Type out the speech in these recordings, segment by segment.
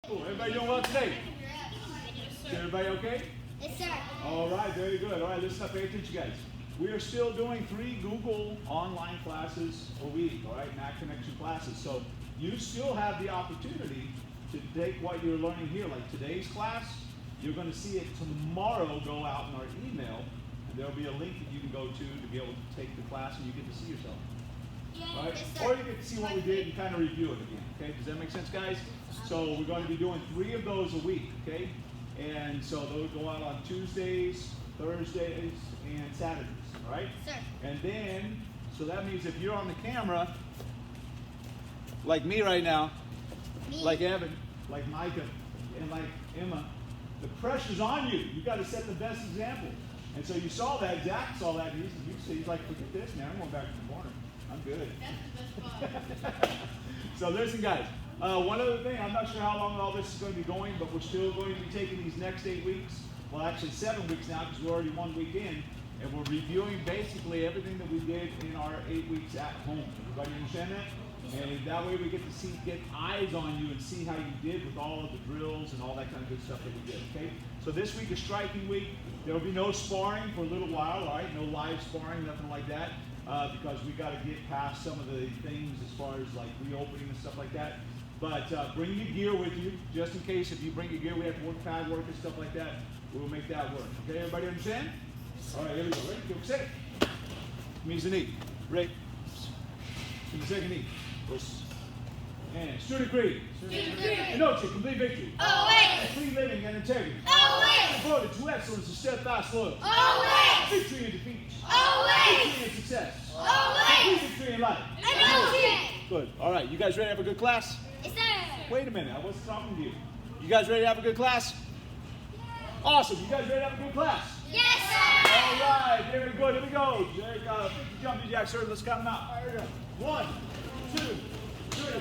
Cool. Everybody doing well today? Is everybody okay? Yes, sir. All right, very good. All right, listen up, pay attention, guys. We are still doing 3 Google online classes a week, all right, Mac Connection classes. So you still have the opportunity to take what you're learning here, like today's class. You're going to see it tomorrow go out in our email, and there'll be a link that you can go to be able to take the class, and you get to see yourself. All right? Yes, Or you get to see what we did and kind of review it again. Okay? Does that make sense, guys? So we're going to be doing 3 of those a week. Okay? And so those go out on Tuesdays, Thursdays, and Saturdays. All right? Sir. And then, so that means if you're on the camera, like me right now, like Evan, like Micah, and like Emma, the pressure's on you. You've got to set the best example. And so you saw that, Zach saw that, and he's like, forget this, man, I'm going back to the corner. I'm good. That's the best part. So listen, guys, one other thing, I'm not sure how long all this is going to be going, but we're still going to be taking these next 8 weeks, well actually 7 weeks now, because we're already 1 week in, and we're reviewing basically everything that we did in our 8 weeks at home. Everybody understand that? And that way we get to see, get eyes on you and see how you did with all of the drills and all that kind of good stuff that we did, okay? So this week is striking week. There will be no sparring for a little while, all right? No live sparring, nothing like that, because we got to get past some of the things as far as like reopening and stuff like that. But bring your gear with you, just in case if you bring your gear, we have to work pad work and stuff like that. We'll make that work, okay? Everybody understand? All right, here we go. Ready? Go set it. Means the knee. Right. To the second knee. And student creed. Inochi, complete victory. Always. Free living and integrity. Always. Devoted to excellence and steadfast loyalty. Always. Victory and defeat. Always. Victory and success. Always. Victory in life. Inochi. Good. All right. You guys ready to have a good class? Yes, sir. Wait a minute. I wasn't talking to you. You guys ready to have a good class? Awesome. You guys ready to have a good class? Yes, sir. All right. Very good. Here we go. 50 jumping jacks, sir. Let's count them out. All right, here we go. 1, 2, 3,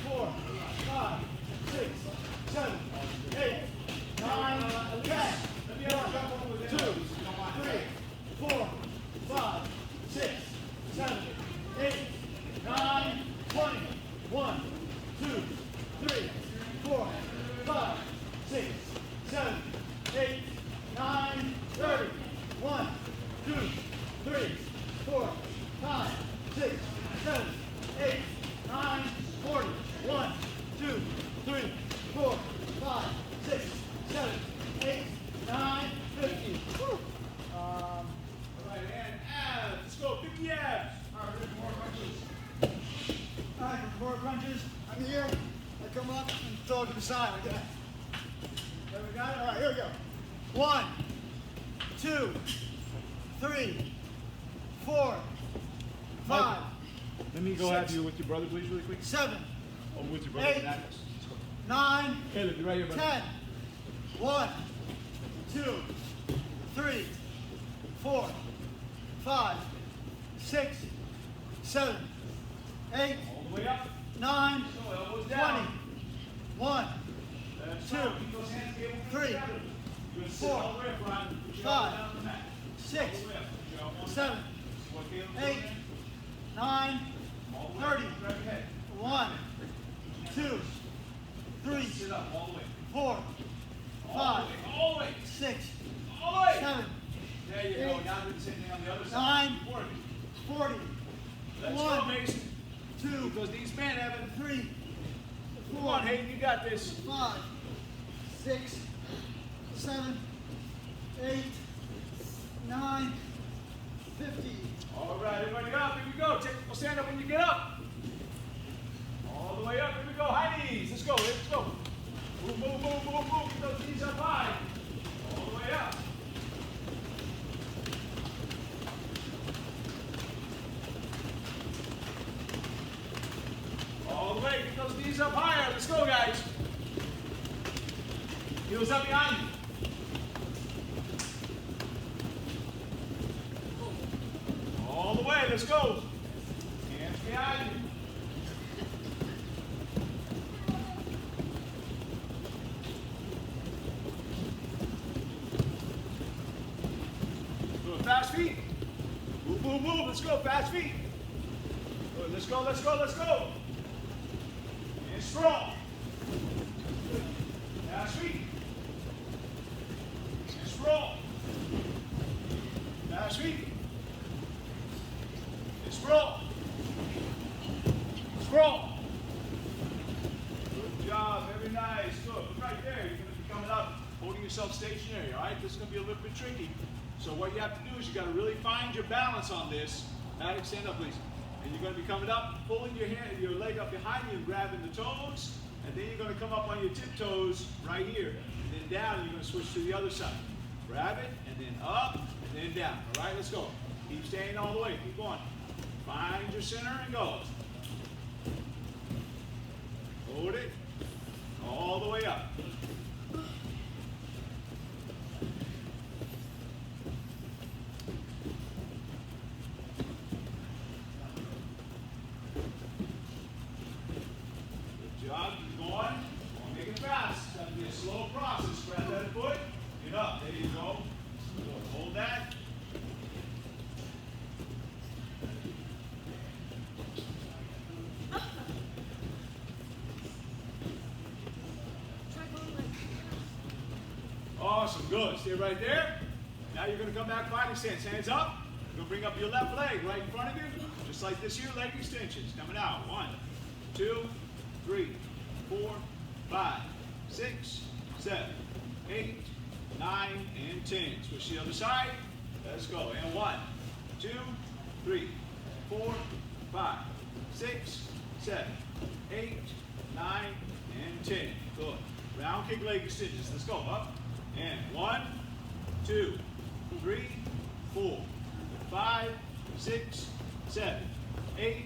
4, 5, 6, 7, 8, 9, 10. 2, 3, 4, 5, 6, 7, 8, 9, 20. 1, 2, 3, 4, 5, 6, 7, 8, 9, 30. 1, 2, 3, 4, 5, 6, 7, 8, 9, 40. 1, 2, 3, 4, 5, 6, 7, 8, 9, 50. All right, and abs. Let's go. 50 abs. All right, we're more crunches. All right, more crunches. I'm here. I come up and throw it to the side like that. There we got it. All right, here we go. 1, 2, 3, 4, 5. Let me go have you with your brother, please, really quick. 7. Oh, with your brother. 8, 9, Caleb, you're right here, brother. 10. 1, 2, 3, 4, 5, 6, 7, 8, All the way up. 9, So, elbows 20. down. 1, That's 2, right. Keep those hands together. 3, You're gonna sit 4, all the way up, Ryan. Put your 5, elbow down on the mat. 6, All the way up. Put your elbow on the 7, mat. This is what Caleb's 8, doing. 9, All the way up. 30. Grab your head. 1, 2, 3, Sit up all the way. 4, All 5, the way. All the way. 6, All the way. 7, There you go. 8, Now do the same thing on the other side. 9, Work. 40, Let's 1, go, Mason. 2, Keep those knees bent, Evan. 3, Come on, 4, Hayden. You got this. 5, 6, 7, 8, 9, 50. All right, everybody up. Here we go. We'll stand up when you get up. All the way up. Here we go. High knees. Let's go. Let's go. Move, move, move, move, move. Get those knees up high. All the way up. All the way. Get those knees up higher. Let's go, guys. Heels up behind you. All the way. Let's go. Hands behind you. Good. Fast feet. Move, move, move. Let's go. Fast feet. Good. Let's go, let's go, let's go. And strong. Good. there, you're going to be coming up, holding yourself stationary, all right? This is going to be a little bit tricky. So what you have to do is you got to really find your balance on this. Maddie, stand up, please. And you're going to be coming up, pulling your leg up behind you and grabbing the toes. And then you're going to come up on your tiptoes right here. And then down, you're going to switch to the other side. Grab it, and then up, and then down. All right, let's go. Keep staying all the way. Keep going. Find your center and go. Hold it all the way up. Good job. Keep going. Don't make it fast. It's got to be a slow process. Grab that foot. Get up. There you go. Good. Hold that. Awesome, good. Stay right there. Now you're going to come back fighting stance. Hands up. You're going to bring up your left leg right in front of you. Just like this here, leg extensions. Coming out. 1, 2, 3, 4, 5, 6, 7, 8, 9, and 10. Switch to the other side. Let's go. And 1, 2, 3, 4, 5, 6, 7, 8, 9, and 10. Good. Round kick leg extensions. Let's go. Up. And 1, 2, 3, 4, 5, 6, 7, 8,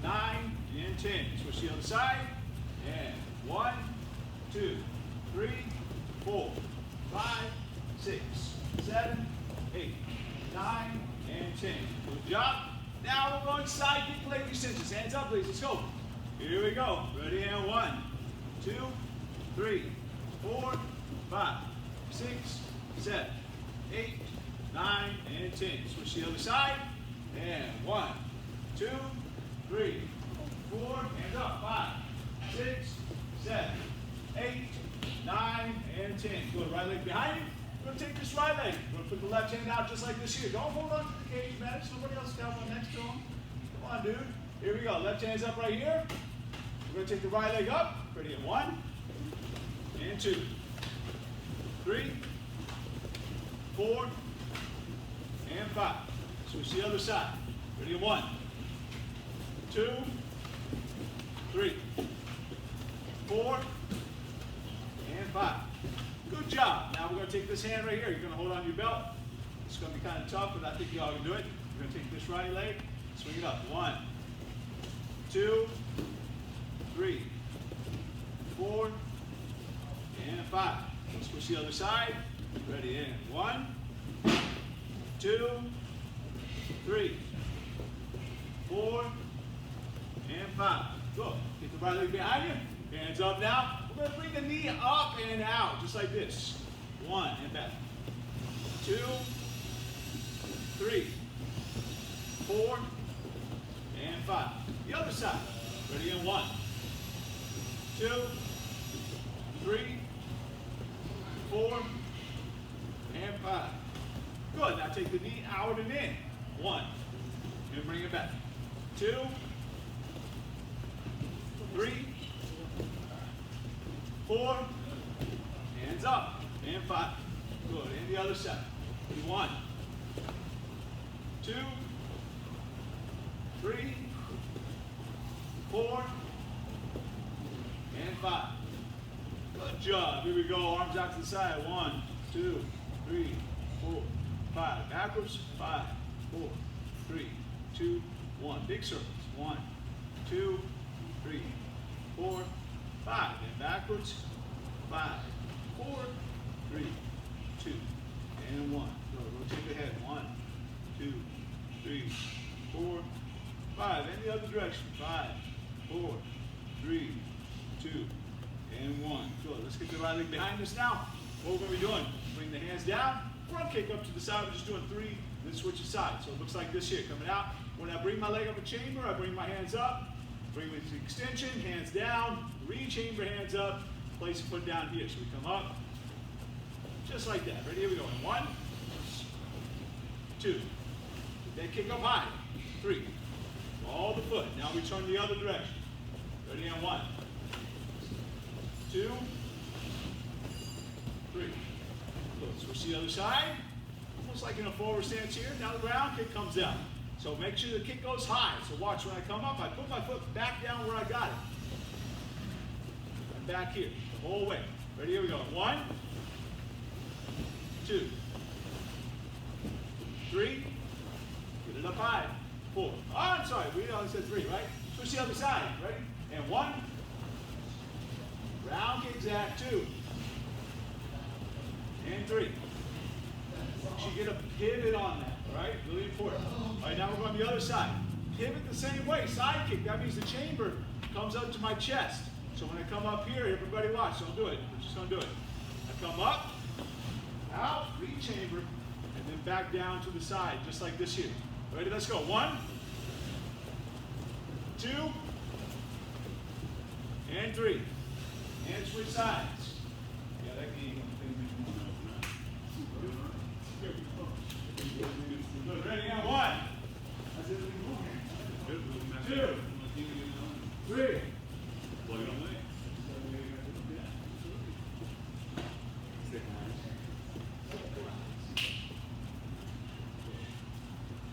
9, and 10. Switch to the other side. And 1, 2, 3, 4, 5, 6, 7, 8, 9, and 10. Good job. Now we're going side kick leg extensions. Hands up, please. Let's go. Here we go. Ready? And 1, 2, 3, 4, 5, 6, 7, 8, 9, and 10. Switch to the other side. And 1, 2, 3, 4, hands up. 5, 6, 7, 8, 9, and 10. Good. Right leg behind you. We're going to take this right leg. We're going to put the left hand out just like this here. Don't hold on to the cage, man. Somebody else got one next to him. Come on, dude. Here we go. Left hand's up right here. We're going to take the right leg up. Ready in 1, and 2, 3, 4, and 5. Switch to the other side. Ready in 1, 2, 3, 4, and 5. Good job. Now we're going to take this hand right here. You're going to hold on your belt. It's going to be kind of tough, but I think you all can do it. You're going to take this right leg, swing it up. 1, 2, 3, 4, and 5. Switch to the other side. Ready in. 1, 2, 3, 4, and 5. Good. Get the right leg behind you. Hands up now. We're going to bring the knee up and out, just like this. 1 and back. 2, 3, 4, and 5. The other side. Ready in. 1, 2, 3, 4, and 5. Good. Now take the knee out and in. 1, and bring it back. 2, 3, 4, hands up, and 5. Good. And the other side. 1, 2, 3, 4, and 5. Good job. Here we go. Arms out to the side. 1, 2, 3, 4, 5. Backwards. 5, 4, 3, 2, 1. Big circles. 1, 2, 3, 4, 5. And backwards. 5, 4, 3, 2, and 1. Go. Rotate the head. 1, 2, 3, 4, 5. And the other direction. 5, 4, 3, 2, and 1. Good. Let's get the right leg behind us now. What we're going to be doing, bring the hands down, front kick up to the side. We're just doing 3, then switch the side. So it looks like this here, coming out. When I bring my leg up a chamber, I bring my hands up, bring the extension, hands down, re-chamber, hands up, place the foot down here. So we come up, just like that. Ready? Here we go. In 1, 2, then kick up high. 3, follow the foot. Now we turn the other direction. Ready? In 1, 2, Good. Switch to the other side. Almost like in a forward stance here. Now the round kick comes down. So make sure the kick goes high. So watch when I come up, I put my foot back down where I got it. And back here, the whole way. Ready? Here we go. 1, 2, 3. Get it up high. 4. Oh, I'm sorry. We only said 3, right? Switch the other side. Ready? And 1. Round kick, Zach. 2. And 3. You should get a pivot on that. All right? Really important. All right, now we're going to the other side. Pivot the same way. Side kick. That means the chamber comes up to my chest. So when I come up here, everybody watch. Don't do it. We're just going to do it. I come up, out, re-chamber, and then back down to the side, just like this here. Ready? Let's go. 1, 2, and 3. And switch sides. Yeah, that game. Good. Ready? Now 1, 2, 3.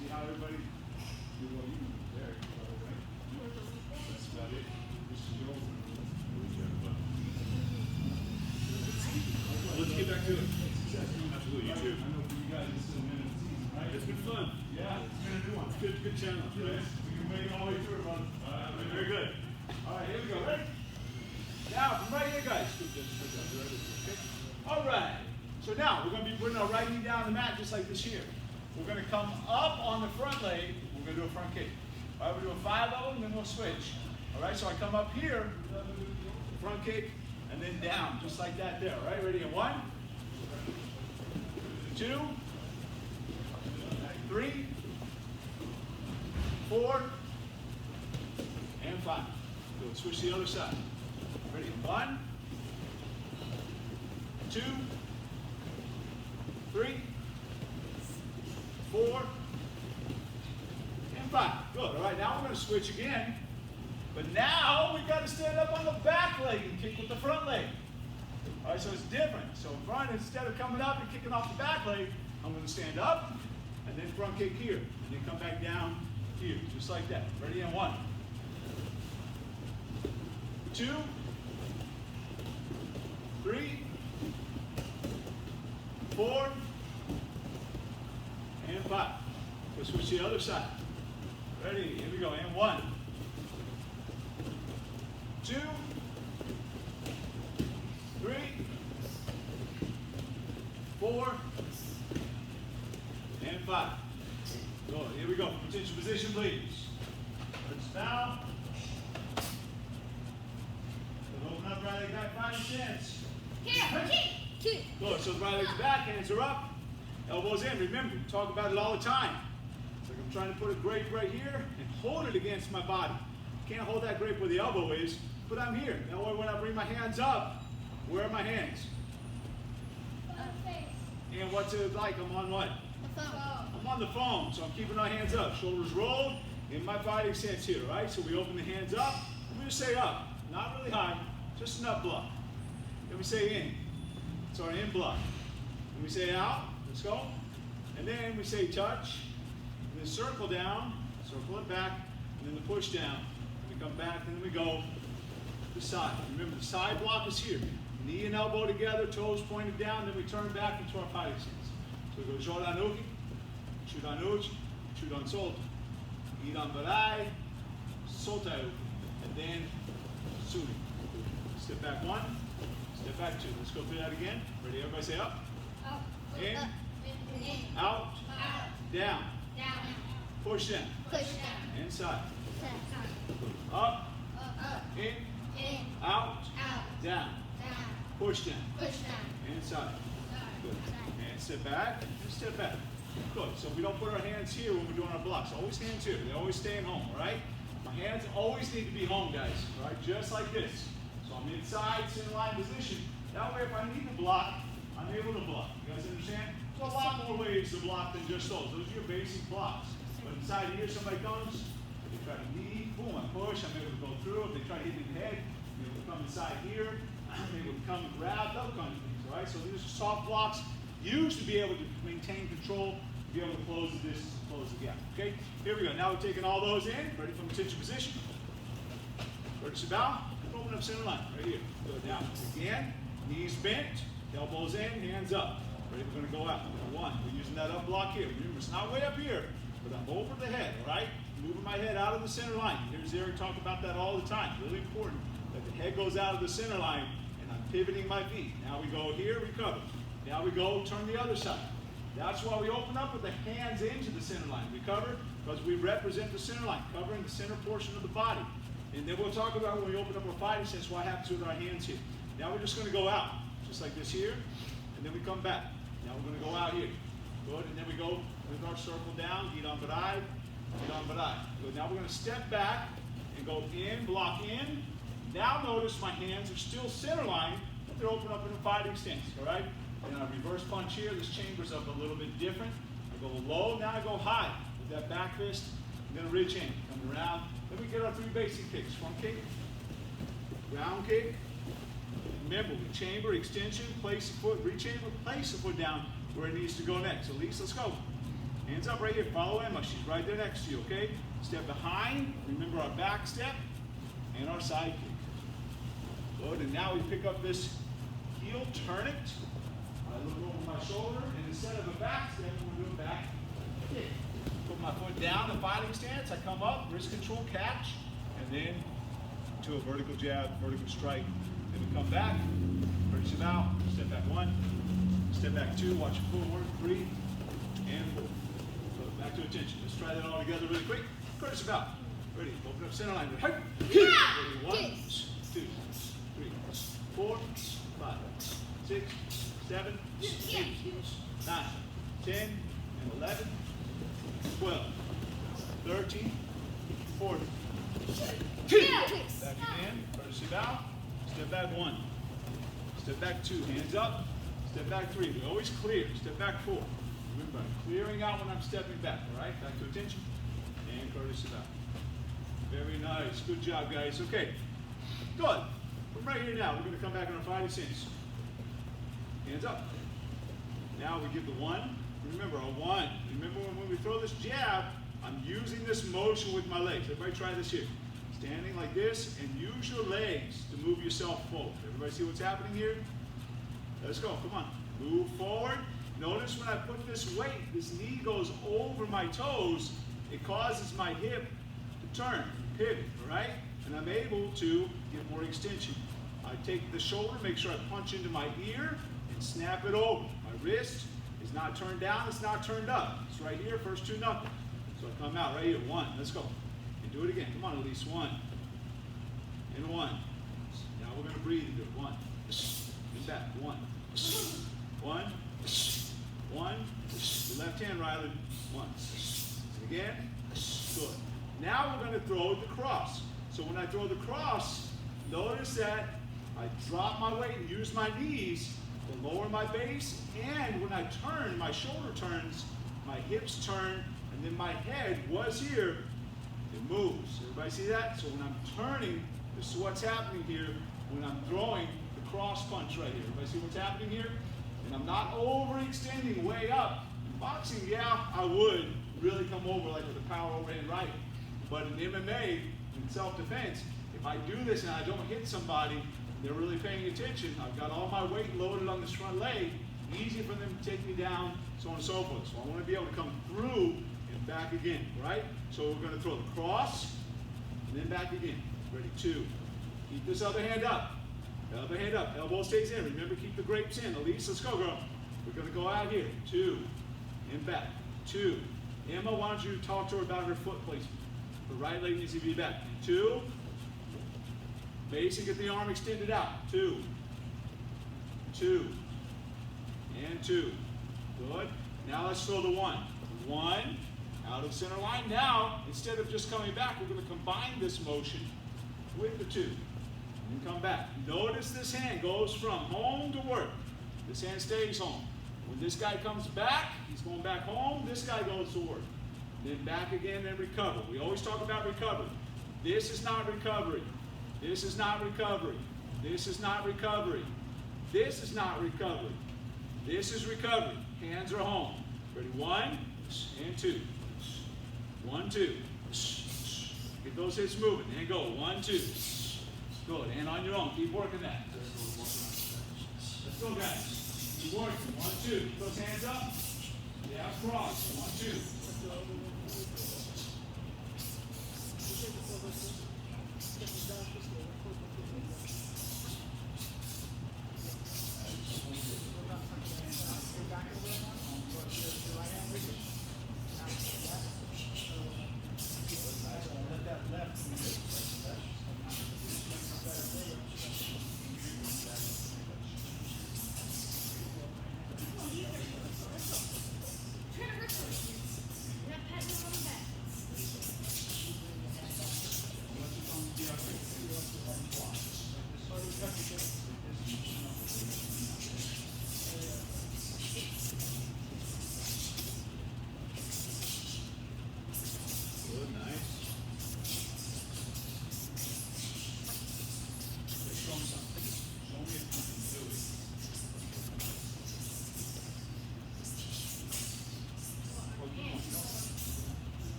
See how everybody do what you do there. That's about it. This is your Let's get back to it. Absolutely, you too. I know for you guys it's still a minute of season, right? It's been fun. Yeah, it's been a new one. Good challenge, right? We can make it all the way through, brother. Very good. All right, here we go. Ready? Now, from right here, guys. Okay. All right. So now, we're going to be putting our right knee down on the mat just like this here. We're going to come up on the front leg. We're going to do a front kick. All right, we're doing 5 of them, and then we'll switch. All right, so I come up here, front kick, and then down, just like that there. All right, ready? In 1, 2, 3, 4, and 5. Good. Switch to the other side. Ready? 1, 2, 3, 4, and 5. Good. All right, now we're going to switch again. But now we've got to stand up on the back leg and kick with the front leg. All right, so it's different. So in front, instead of coming up and kicking off the back leg, I'm going to stand up and then front kick here. And then come back down here, just like that. Ready? In 1, 2, 3, 4, and 5. We'll switch to the other side. Ready? Here we go. And 1, 2, 3, 4, and 5. Good. Here we go. Potential position, please. Let's down. Open up right leg back 5 cents. Good. So right leg's back, hands are up, elbows in. Remember, we talk about it all the time. It's like I'm trying to put a grape right here and hold it against my body. Can't hold that grape where the elbow is, but I'm here. Now when I bring my hands up, where are my hands? And what's it like? I'm on what? I'm on the foam, so I'm keeping my hands up. Shoulders rolled, in my body stance here, right? So we open the hands up. We just say up, not really high, just an up block. Then we say in. It's our in block. Then we say out, let's go. And then we say touch, and then circle down, circle it back, and then the push down. We come back, and then we go to the side. Remember, the side block is here. Knee and elbow together, toes pointed down, then we turn back into our fighting stance. So we go Joranuki, Chudanuchi, Chudan Solta, Iran Barai, Solta, and then Suni. Step back 1, step back 2. Let's go through that again. Ready? Everybody say up. In. Out. Down. Push down. Inside. Up. In. Out. Down. Push down. Inside. Good. And step back. And step back. Good. So we don't put our hands here when we're doing our blocks. Always hands here. They always stay at home, all right? My hands always need to be home, guys. All right? Just like this. So I'm inside, center line position. That way, if I need to block, I'm able to block. You guys understand? There's a lot more ways to block than just those. Those are your basic blocks. But inside here, somebody comes, they try to knee, boom, I push, I'm able to go through. If they try to hit me in the head, I'm able to come inside here. I'm able to come and grab, those kinds of things, all right? So these are soft blocks. used to be able to maintain control, be able to close the distance, close the gap. Okay, here we go. Now we're taking all those in, ready from attention position. Vertical bow, open up center line, right here. Go down again, knees bent, elbows in, hands up. Ready, we're gonna go out. One, we're using that up block here. Remember, it's not way up here, but I'm over the head, all right? Moving my head out of the center line. Here's Eric talk about that all the time. Really important that the head goes out of the center line and I'm pivoting my feet. Now we go here, recover. Now we go, turn the other side. That's why we open up with the hands into the center line. Recover, because we represent the center line, covering the center portion of the body. And then we'll talk about when we open up our fighting stance, what happens with our hands here. Now we're just going to go out, just like this here, and then we come back. Now we're going to go out here. Good, and then we go with our circle down, Gidon Barai, Gidon Barai. Good, now we're going to step back and go in, block in. Now notice my hands are still center line, but they're open up in a fighting stance, all right? And I reverse punch here, this chamber's up a little bit different. I go low, now I go high with that back fist, and then a ridge hand, coming around. Then we get our three basic kicks. Front kick, round kick. Remember, we chamber, extension, place the foot, rechamber, place the foot down where it needs to go next. Elise, let's go. Hands up right here, follow Emma, she's right there next to you, okay? Step behind, remember our back step, and our side kick. Good, and now we pick up this heel, turn it. I look over my shoulder, and instead of a back step, we're going to do a back kick. Put my foot down, the fighting stance, I come up, wrist control, catch, and then to a vertical jab, vertical strike. Then we come back, vertical bow, step back one, step back two, watch your footwork, 3, and 4. So back to attention. Let's try that all together really quick. Vertical bow. Ready, open up center line. Ready, 1, 2, 3, 4, 5, 6, 7, 8, 9, 10, and 11, 12, 13, 14. Back again, vertical bow. Step back 1. Step back 2. Hands up. Step back 3. We always clear. Step back 4. Remember, I'm clearing out when I'm stepping back. All right? Back to attention. And courtesy bow. Very nice. Good job, guys. Okay. Good. From right here now, we're going to come back on our fighting stance. Hands up. Now we give the 1. Remember, a 1. Remember when we throw this jab, I'm using this motion with my legs. Everybody try this here. Standing like this, and use your legs to move yourself forward. Everybody see what's happening here? Let's go, come on. Move forward. Notice when I put this weight, this knee goes over my toes, it causes my hip to turn, pivot, all right? And I'm able to get more extension. I take the shoulder, make sure I punch into my ear, and snap it over. My wrist is not turned down, it's not turned up. It's right here, first 2 knuckles. So I come out right here, 1, let's go. Do it again. Come on, at least 1. And 1. Now we're going to breathe and do it. 1. And back. 1. 1. 1. The left hand, Riley. 1. And again. Good. Now we're going to throw the cross. So when I throw the cross, notice that I drop my weight and use my knees to lower my base. And when I turn, my shoulder turns, my hips turn, and then my head was here. It moves. Everybody see that? So when I'm turning, this is what's happening here when I'm throwing the cross punch right here. Everybody see what's happening here? And I'm not overextending way up. In boxing, yeah, I would really come over like with a power overhand right. But in MMA, in self-defense, if I do this and I don't hit somebody, they're really paying attention. I've got all my weight loaded on this front leg. Easy for them to take me down, so on and so forth. So I want to be able to come through and back again, right? So we're going to throw the cross, and then back again. Ready, 2. Keep this other hand up. The other hand up. Elbow stays in. Remember, keep the grapes in. Elise, let's go, girl. We're going to go out here. 2. And back. 2. Emma, why don't you talk to her about her foot placement? The right leg needs to be back. 2. Basic, get the arm extended out. 2. 2. And 2. Good. Now let's throw the 1. 1. Out of center line. Now, instead of just coming back, we're going to combine this motion with the 2. And come back. Notice this hand goes from home to work. This hand stays home. When this guy comes back, he's going back home. This guy goes to work. Then back again and recover. We always talk about recovery. This is not recovery. This is not recovery. This is not recovery. This is not recovery. This is recovery. Hands are home. Ready? 1 and 2. 1, 2. Get those hips moving. And go. 1, 2. Good. And on your own. Keep working that. Let's go, guys. Keep working. 1, 2. Get those hands up. Yeah, cross. 1, 2.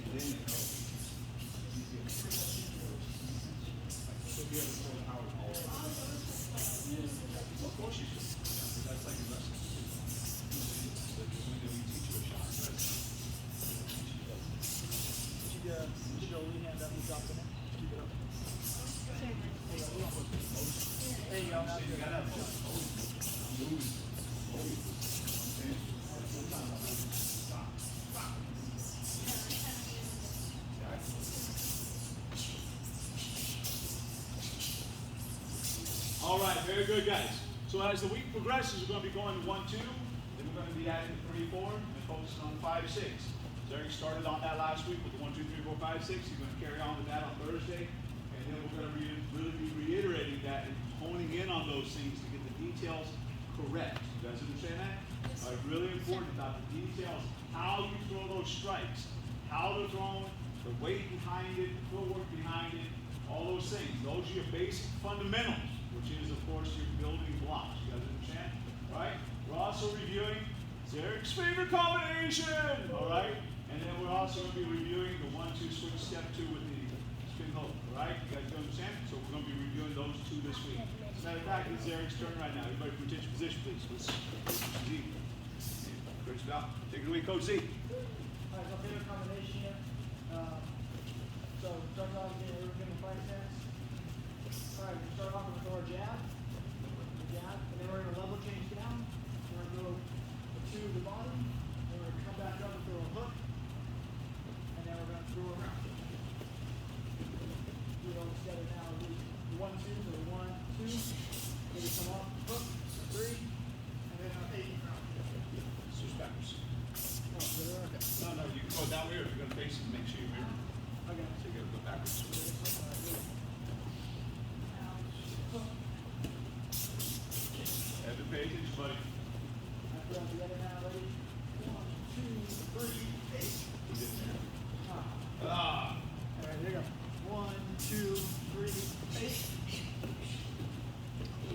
There you go. All right, very good, guys. So as the week progresses, we're going to be going to 1, 2, then we're going to be adding 3, 4, and focusing on 5, 6. So Eric started on that last week with the 1, 2, 3, 4, 5, 6. He's going to carry on with that on Thursday, and then we're going to really be reiterating that and honing in on those things to get the details correct. You guys understand that? All right, really important about the details, how you throw those strikes, how they're thrown, the weight behind it, the footwork behind it, all those things. Those are your basic fundamentals, which is, of course, your building blocks. You guys understand? All right? We're also reviewing Eric's favorite combination. All right? And then we're also going to be reviewing the 1, 2 switch step 2 with the spin hook. All right? You guys understand? So we're going to be reviewing those 2 this week. As a matter of fact, it's Eric's turn right now. Everybody from attention position, please. Let's Coach Z. Coach Val. Take it away, Coach Z. All right, so favorite combination here. So start off again, we're going to fight stance. All right, we start off with our jab, and then we're going to level change down. We're going to go to the bottom, then we're going to come back up and throw a hook, and then we're going to throw around. Do it all together now. 1, 2, so 1, 2. Then we come up, hook, 3, and then 8 round. Switch backwards. Oh, is it okay? No, you can go that way, or if you're going to face it, make sure you mirror. Okay. So you got to go backwards. Evan, pay attention, buddy. After all together now, ready? 1, 2, 3, 8. He's in there. All right, here you go. 1, 2, 3, 8.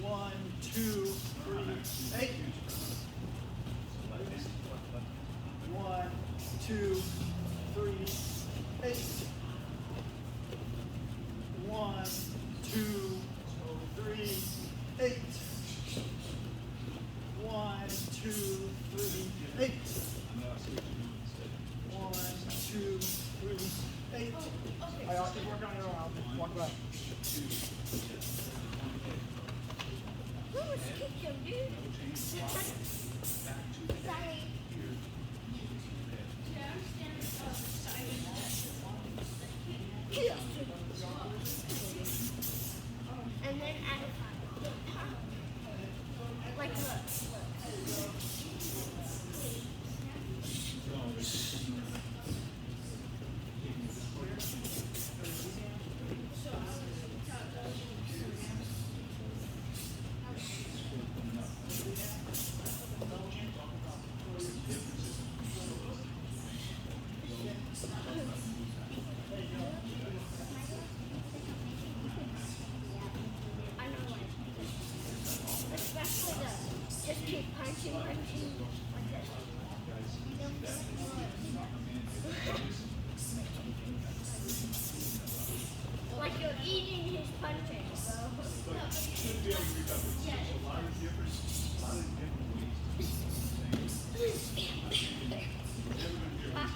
1, 2, 3, 8. 1, 2, 3, 8. 1, 2, 3, 8. 1, 2, 3, 8. 1, 2, 3, 8. All right, I'll keep working on your own. I'll just walk back. And then add a like look. I know like especially the just keep punching like this. Like you're eating his punching, so.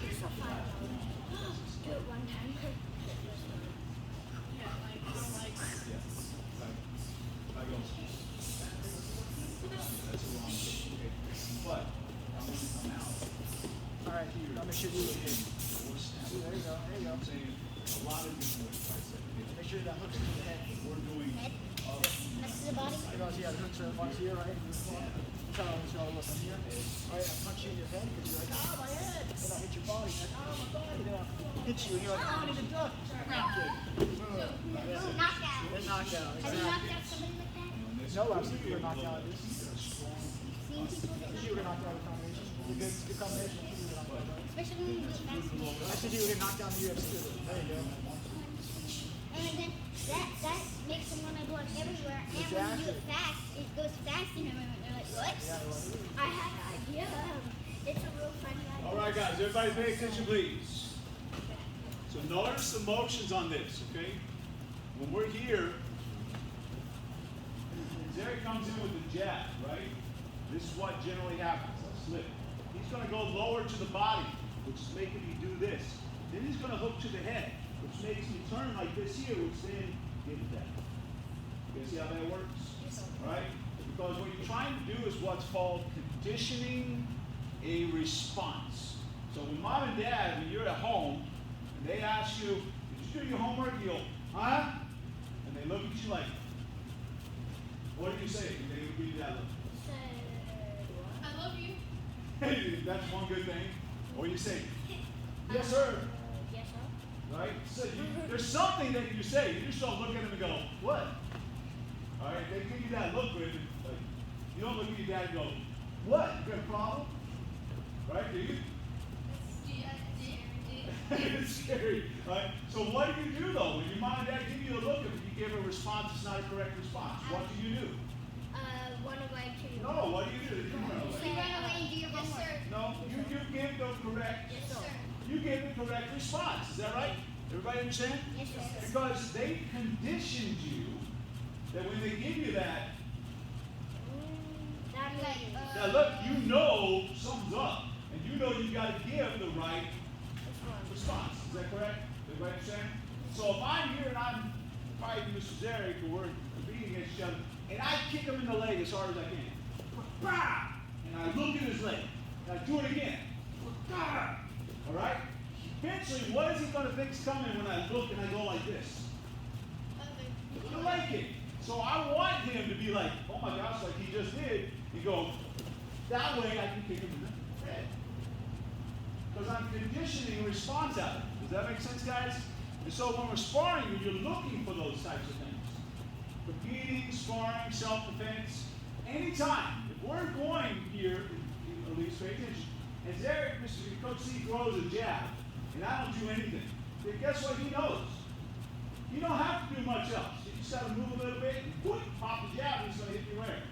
Here's a fun. Do it one time. Alright, let me show you. There you go, there you go. Make sure that hook's to the head. Head. That's the body. You know, yeah, the hooks are ones here, right? So look, I'm here. Alright, I punch you in your head because you're like, ah, my head. Then I hit your body. You're like, ah, my body. Then I hit you and you're like, ah, I need to duck. Knockout. Then knockdown. Have you knocked out somebody like that? No, I've seen people knocked out. Seen people get You were knocked out of the combination. It's a good combination. especially when you get fast. I said you were getting knocked down in the UFC. There you go. And then that makes them want to go everywhere. And when you do it fast, it goes fast and everyone they're like, what? I had an idea. It's a real funny idea. All right, guys, everybody pay attention, please. So notice the motions on this, okay? When we're here, Derek comes in with the jab, right? This is what generally happens, a slip. He's going to go lower to the body, which is making me do this. Then he's going to hook to the head, which makes me turn like this here, which then gives that. You guys see how that works? Right? Because what you're trying to do is what's called conditioning a response. So when mom and dad, when you're at home, and they ask you, did you do your homework? You go, huh? And they look at you like, what do you say? And they would give you that look. I love you. Hey, that's one good thing. Or you say, yes, sir. Yes, sir. Right? So there's something that you say. You just don't look at them and go, what? All right, they give you that look, but like, you don't look at your dad and go, what? You got a problem? Right? Do you? It's scary. Right? So what do you do though? When your mom and dad give you a look, if you give a response, it's not a correct response. What do you do? One away to you. No, what do you do? You run away. You run away and do your homework. No, you give the correct. Yes, sir. You give the correct response. Is that right? Everybody understand? Yes, sir. Because they conditioned you that when they give you that, That means, now look, you know something's up, and you know you got to give the right response. Is that correct? Everybody understand? So if I'm here and I'm fighting Mr. Zarek, or we're competing against each other, and I kick him in the leg as hard as I can, bah! And I look at his leg, and I do it again, bah! All right? Eventually, what is he going to think's coming when I look and I go like this? He's going to like it. So I want him to be like, oh my gosh, like he just did. You go, that way I can kick him in the head. Because I'm conditioning a response out of it. Does that make sense, guys? And so when we're sparring, you're looking for those types of things. Competing, sparring, self-defense, anytime. If we're going here, at least pay attention, and Derek, Mr. Coach C throws a jab, and I don't do anything, then guess what he knows? You don't have to do much else. You just got to move a little bit, and boom, pop the jab, and he's going to hit you where?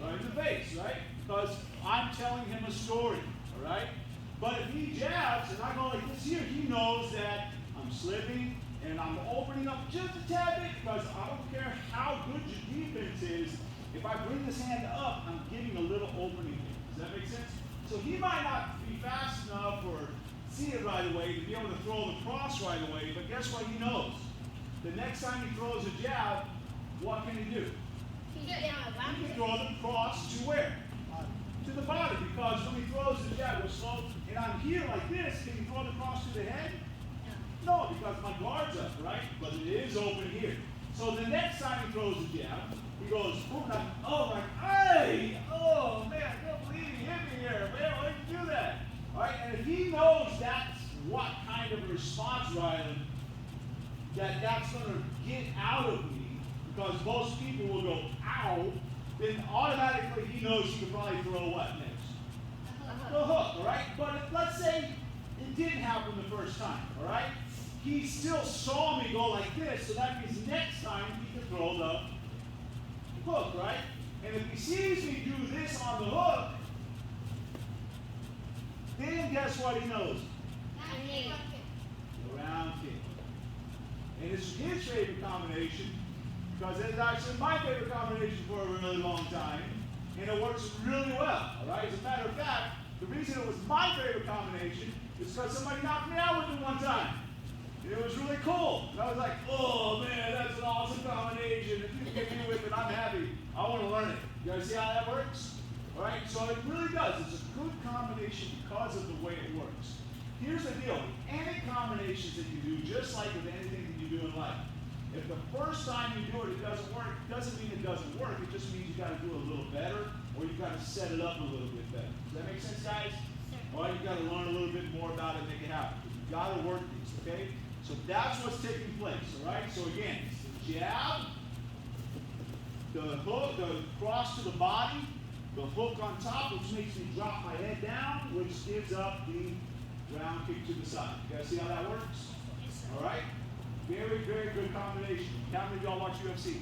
Right in the face, right? Because I'm telling him a story, all right? But if he jabs, and I go like this here, he knows that I'm slipping, and I'm opening up just a tad bit, because I don't care how good your defense is, if I bring this hand up, I'm getting a little opening here. Does that make sense? So he might not be fast enough or see it right away to be able to throw the cross right away, but guess what he knows? The next time he throws a jab, what can he do? He's getting around He it. can throw the cross to where? To the body, because when he throws the jab, we're slow, and I'm here like this, can he throw the cross to the head? No, because my guard's up, right? But it is open here. So the next time he throws the jab, he goes, boom, like, oh, like, hey, oh, man, I can't believe he hit me here. Man, why did you do that? All right, and if he knows that's what kind of response, Rylan, that's going to get out of me, because most people will go, ow, then automatically he knows he can probably throw what next? The hook, all right? But let's say it didn't happen the first time, all right? He still saw me go like this, so that means next time he can throw the hook, right? And if he sees me do this on the hook, then guess what he knows? The round kick. And it's his favorite combination, because it's actually my favorite combination for a really long time, and it works really well, all right? As a matter of fact, the reason it was my favorite combination is because somebody knocked me out with it one time. And it was really cool. And I was like, oh man, that's an awesome combination. If you can get me with it, I'm happy. I want to learn it. You guys see how that works? All right, so it really does. It's a good combination because of the way it works. Here's the deal. Any combinations that you do, just like with anything that you do in life, if the first time you do it, it doesn't work, it doesn't mean it doesn't work. It just means you got to do it a little better, or you've got to set it up a little bit better. Does that make sense, guys? All right, you got to learn a little bit more about it and make it happen. You got to work these, okay? So that's what's taking place, all right? So again, jab, the hook, the cross to the body, the hook on top, which makes me drop my head down, which gives up the round kick to the side. You guys see how that works? All right? Very, very good combination. How many of y'all watch UFC?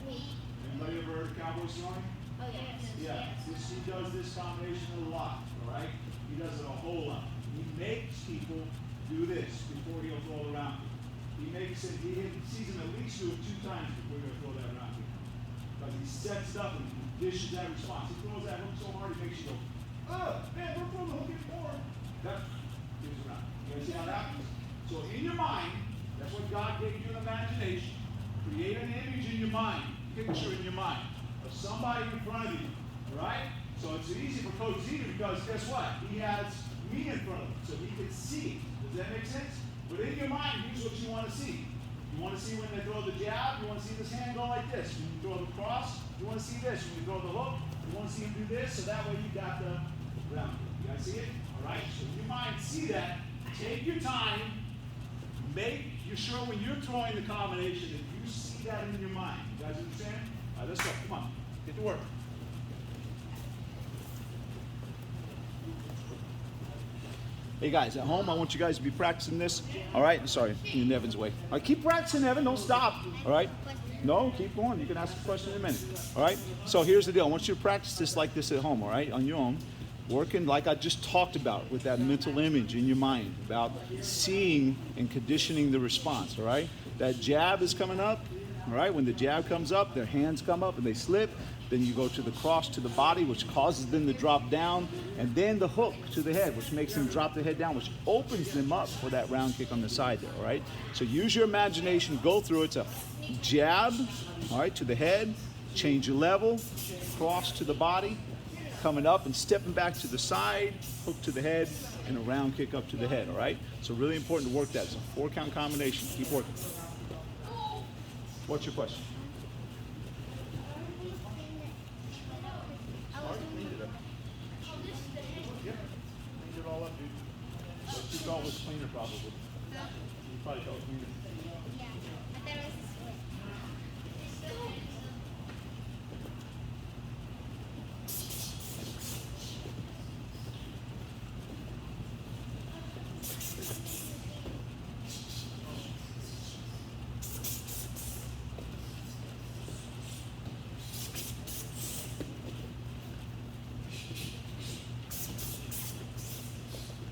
Me. Anybody ever heard of Cowboy Cerrone? Oh, yes. Yeah, he does this combination a lot, all right? He does it a whole lot. He makes people do this before he'll throw the round kick. He makes it, he sees him at least do it 2 times before he'll throw that round kick. Because he sets it up and conditions that response. He throws that hook so hard, he makes you go, oh, man, we're throwing the hook in more. That gives around. You guys see how that happens? So in your mind, that's what God gave you an imagination. Create an image in your mind, picture in your mind of somebody in front of you, all right? So it's easy for Coach Z because guess what? He has me in front of him, so he can see. Does that make sense? But in your mind, here's what you want to see. You want to see when they throw the jab, you want to see this hand go like this. When you throw the cross, you want to see this. When you throw the hook, you want to see him do this, so that way you got the round. You guys see it? All right? So in your mind, see that. Take your time. Make sure when you're throwing the combination that you see that in your mind. You guys understand? All right, let's go. Come on. Get to work. Hey guys, at home, I want you guys to be practicing this. All right? Sorry, in Evan's way. All right, keep practicing, Evan. Don't stop. All right? No, keep going. You can ask a question in a minute. All right? So here's the deal. I want you to practice this like this at home, all right? On your own. Working like I just talked about with that mental image in your mind about seeing and conditioning the response, all right? That jab is coming up, all right? When the jab comes up, their hands come up and they slip. Then you go to the cross to the body, which causes them to drop down, and then the hook to the head, which makes them drop the head down, which opens them up for that round kick on the side there, all right? So use your imagination, go through it. It's a jab, all right, to the head, change your level, cross to the body, coming up and stepping back to the side, hook to the head, and a round kick up to the head, all right? So really important to work that. It's a 4-count combination. Keep working. What's your question? Cleaned it all up, dude. So you thought it was cleaner, probably. You probably thought it was cleaner. Yeah. I thought it was a split.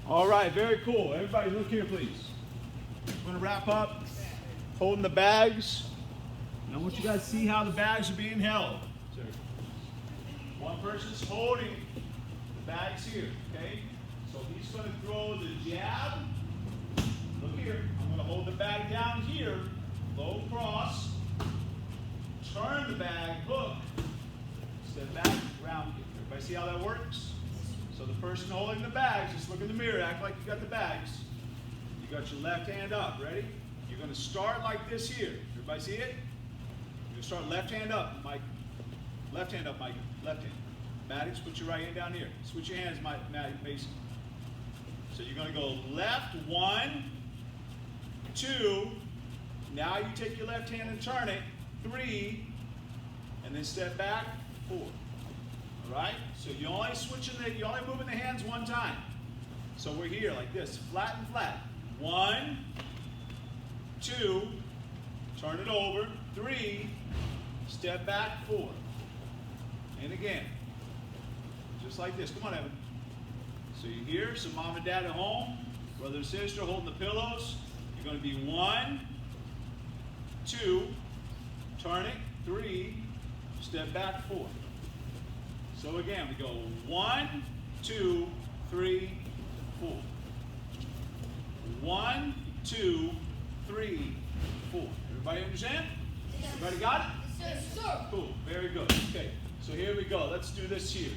All right, very cool. Everybody look here, please. I'm going to wrap up holding the bags. And I want you guys to see how the bags are being held. One person's holding the bags here, okay? So he's going to throw the jab. Look here. I'm going to hold the bag down here, low cross, turn the bag, hook, step back, round kick. Everybody see how that works? So the person holding the bags, just look in the mirror, act like you got the bags. You got your left hand up, ready? You're going to start like this here. Everybody see it? You're going to start left hand up, Mike. Left hand up, Mike. Left hand. Maddox, put your right hand down here. Switch your hands, Mason. So you're going to go left, 1, 2. Now you take your left hand and turn it, 3, and then step back, 4. All right? So you're only moving the hands one time. So we're here like this, flat and flat. 1, 2, turn it over, 3, step back, 4. And again, just like this. Come on, Evan. So you're here, so mom and dad at home, brother and sister holding the pillows. You're going to be 1, 2, turn it, 3, step back, 4. So again, we go 1, 2, 3, 4. 1, 2, 3, 4. Everybody understand? Yes. Everybody got it? Yes, sir. Cool. Very good. Okay. So here we go. Let's do this here.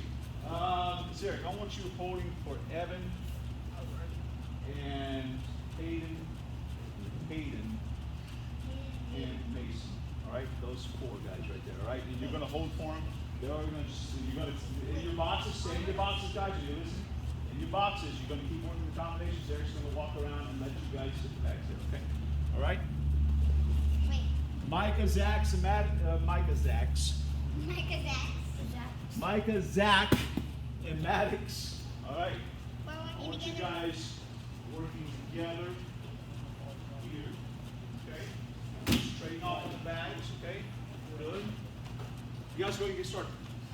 Zeric, I want you holding for Evan and Hayden, and Mason. All right, those 4 guys right there. All right, and you're going to hold for them. They're going to in your boxes. Stay in your boxes, guys. Are you listening? In your boxes, you're going to keep working the combinations. Eric's going to walk around and let you guys sit back there. Okay. All right. Wait. Micah, Zach, and Maddox. All right. We're I working want you together. guys working together here. Okay. Straighten off the bags. Okay. Good. You guys go and get started.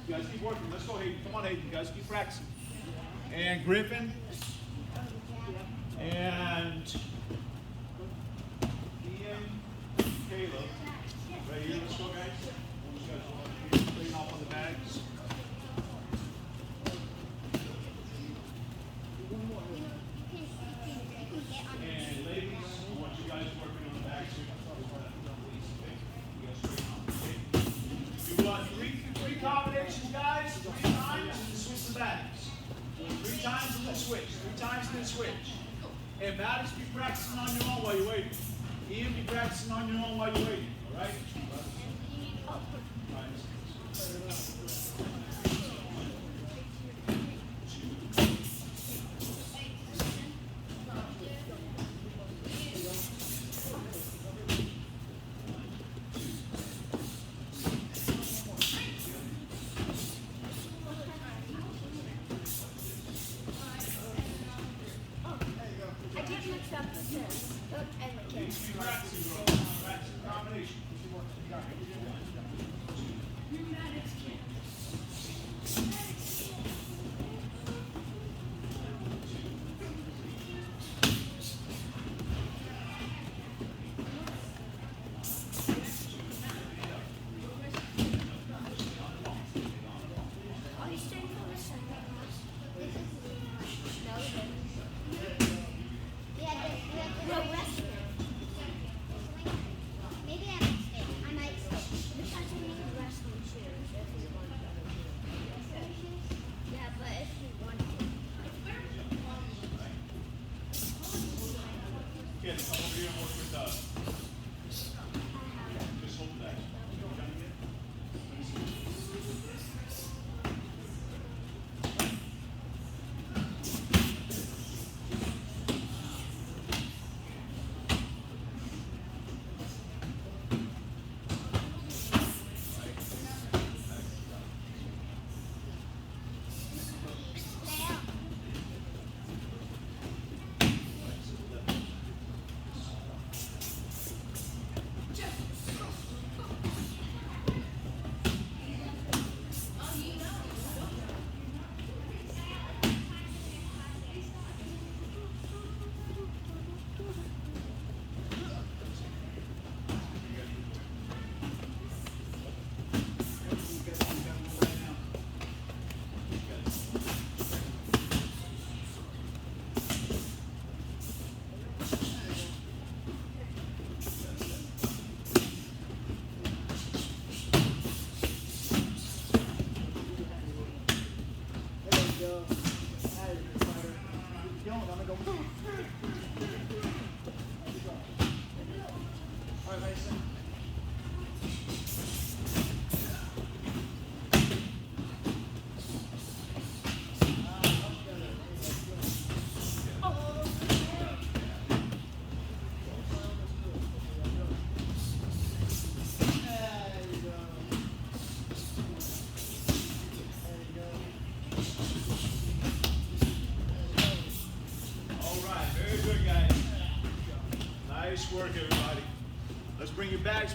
You guys keep working. Let's go, Hayden. Come on, Hayden. You guys keep practicing. And Griffin. And Ian. Caleb. Right here. Let's go, guys. I want you guys to straighten off on the bags. And ladies, I want you guys working on the bags here. You guys straighten off, okay? You want three combinations, guys. 3 times and then switch the bags. 3 times and then switch. 3 times and then switch. And Maddox, be practicing on your own while you're waiting. Ian, be practicing on your own while you're waiting. All right? I get mixed up with this. Hook and the kick. Be practicing, bro. Practicing combination.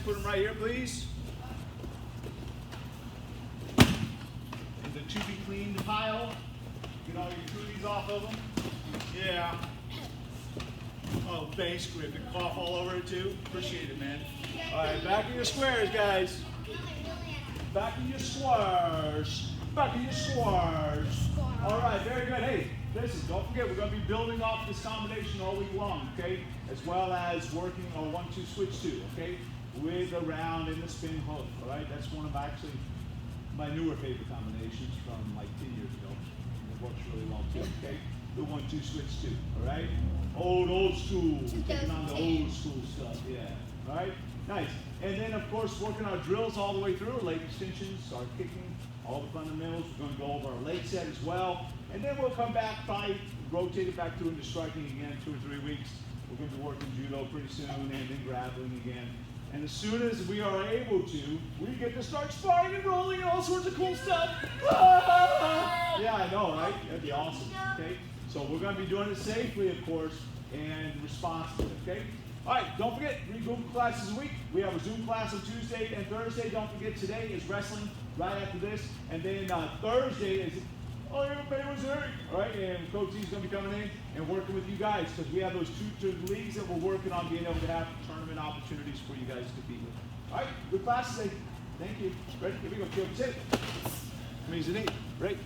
put them right here, please. In the to be cleaned pile. Get all your cooties off of them. Yeah. Oh, thanks, Griffin. Cough all over it too. Appreciate it, man. All right, back in your squares, guys. Back in your squares. Back in your squares. All right, very good. Hey, listen, don't forget, we're going to be building off this combination all week long, okay? As well as working on 1-2 switch 2, okay? With the round and the spin hook, all right? That's one of actually my newer favorite combinations from like 10 years ago. It works really well too, okay? The 1-2 switch 2, all right? Old school. Taking on the old school stuff, yeah. All right? Nice. And then, of course, working our drills all the way through, leg extensions, our kicking, all the fundamentals. We're going to go over our leg set as well. And then we'll come back, probably rotate it back through into striking again 2 or 3 weeks. We're going to be working judo pretty soon and then grappling again. And as soon as we are able to, we get to start sparring and rolling and all sorts of cool stuff. Ah! Yeah, I know, right? That'd be awesome, okay? So we're going to be doing it safely, of course, and responsibly, okay? All right, don't forget, 3 Google classes a week. We have a Zoom class on Tuesday and Thursday. Don't forget, today is wrestling right after this. And then Thursday is, oh, everybody was there. All right, and Coach Z's going to be coming in and working with you guys because we have those two leagues that we're working on being able to have tournament opportunities for you guys to compete with. All right, good classes today. Thank you. Ready? Here we go. Kill sit. Means a knee. Right.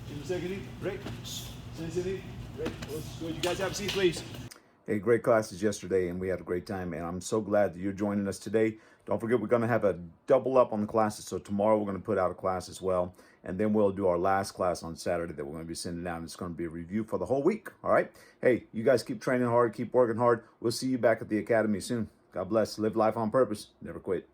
Give me a second knee. Right. Send a knee. Right. Let's go. You guys have a seat, please. Hey, great classes yesterday, and we had a great time, and I'm so glad that you're joining us today. Don't forget, we're going to have a double up on the classes, so tomorrow we're going to put out a class as well, and then we'll do our last class on Saturday that we're going to be sending out, and it's going to be a review for the whole week, all right? Hey, you guys keep training hard, keep working hard. We'll see you back at the academy soon. God bless. Live life on purpose. Never quit.